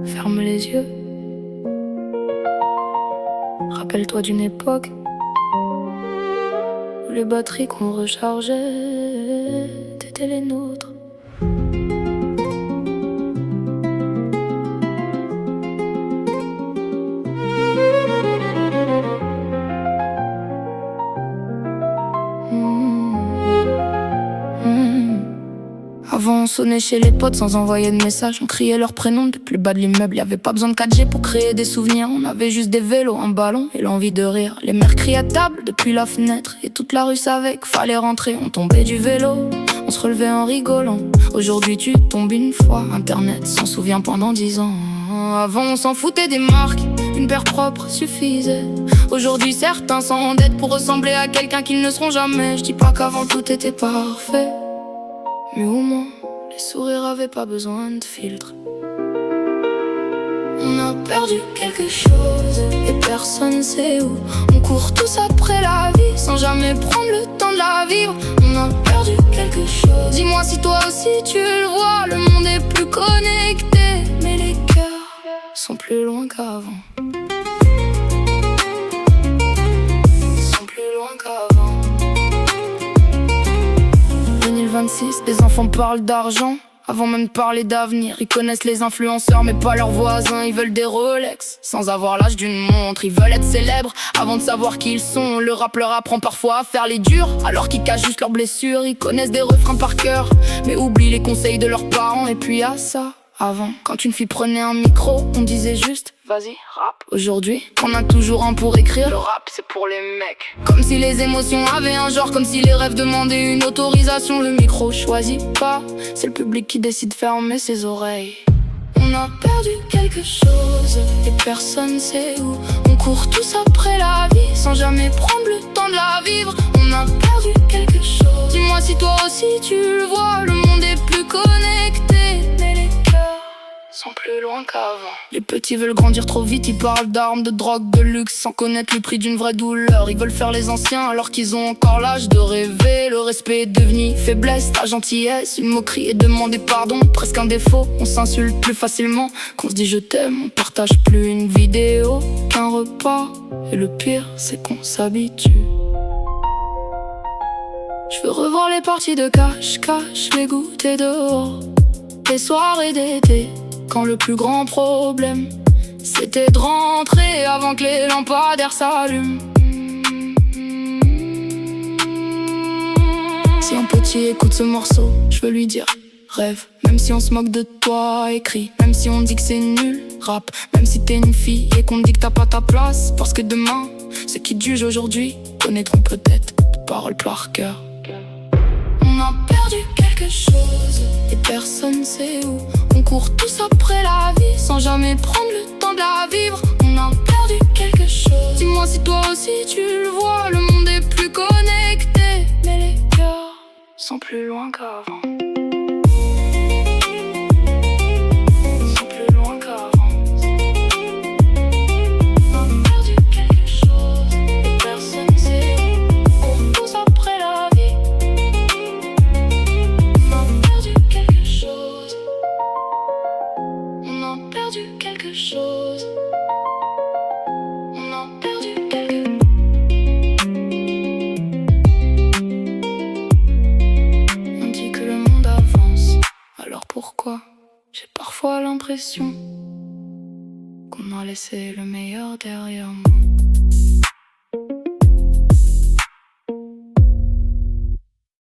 Ferme les yeux. Rappelle-toi d'une époque où les batteries qu'on rechargeait étaient les nôtres. Avant on sonnait chez les potes sans envoyer de message. On criait leur prénom depuis le plus bas de l'immeuble. Y'avait pas besoin de 4G pour créer des souvenirs. On avait juste des vélos, un ballon et l'envie de rire. Les mères criaient à table depuis la fenêtre et toute la rue savait qu'il fallait rentrer. On tombait du vélo, on se relevait en rigolant. Aujourd'hui tu tombes une fois, Internet s'en souvient pendant 10 ans. Avant on s'en foutait des marques, une paire propre suffisait. Aujourd'hui certains s'endettent pour ressembler à quelqu'un qu'ils ne seront jamais. Je dis pas qu'avant tout était parfait, mais au moins les sourires avaient pas besoin de filtre. On a perdu quelque chose et personne sait où. On court tous après la vie sans jamais prendre le temps de la vivre. On a perdu quelque chose. Dis-moi si toi aussi tu le vois. Le monde est plus connecté, mais les cœurs sont plus loin qu'avant. Sont plus loin qu'avant. 2026, les enfants parlent d'argent avant même de parler d'avenir. Ils connaissent les influenceurs mais pas leurs voisins. Ils veulent des Rolex sans avoir l'âge d'une montre. Ils veulent être célèbres avant de savoir qui ils sont. Le rap leur apprend parfois à faire les durs alors qu'ils cachent juste leurs blessures. Ils connaissent des refrains par cœur mais oublient les conseils de leurs parents. Et puis à ça, avant, quand une fille prenait un micro, on disait juste vas-y, rap. Aujourd'hui, on a toujours un pour écrire. Le rap, c'est pour les mecs. Comme si les émotions avaient un genre, comme si les rêves demandaient une autorisation. Le micro choisit pas, c'est le public qui décide de fermer ses oreilles. On a perdu quelque chose et personne sait où. On court tous après la vie sans jamais prendre le temps de la vivre. On a perdu quelque chose. Dis-moi si toi aussi tu le vois. Le monde est plus connecté, mais les cœurs sont plus loin qu'avant. Les petits veulent grandir trop vite, ils parlent d'armes, de drogue, de luxe sans connaître le prix d'une vraie douleur. Ils veulent faire les anciens alors qu'ils ont encore l'âge de rêver. Le respect est devenu faiblesse, la gentillesse, une moquerie et demander pardon, presque un défaut. On s'insulte plus facilement qu'on se dit je t'aime. On partage plus une vidéo qu'un repas. Et le pire c'est qu'on s'habitue. Je veux revoir les parties de cache-cache, les goûter dehors, les soirées d'été, quand le plus grand problème c'était de rentrer avant que les lampadaires s'allument. Si un petit écoute ce morceau, je veux lui dire rêve. Même si on se moque de toi, écris. Même si on dit que c'est nul, rap. Même si t'es une fille et qu'on dit que t'as pas ta place. Parce que demain, ceux qui te jugent aujourd'hui connaîtront peut-être tes paroles par cœur. On a perdu quelque chose et personne sait où. On court tous après la vie sans jamais prendre le temps de la vivre. On a perdu quelque chose. Dis-moi si toi aussi tu le vois. Le monde est plus connecté, mais les cœurs sont plus loin qu'avant. Sont plus loin qu'avant. On a perdu quelque chose et personne sait où. On court tous après la vie. On a perdu quelque chose. On a perdu quelque chose. On a perdu quelque... On dit que le monde avance, alors pourquoi? J'ai parfois l'impression qu'on a laissé le meilleur derrière moi.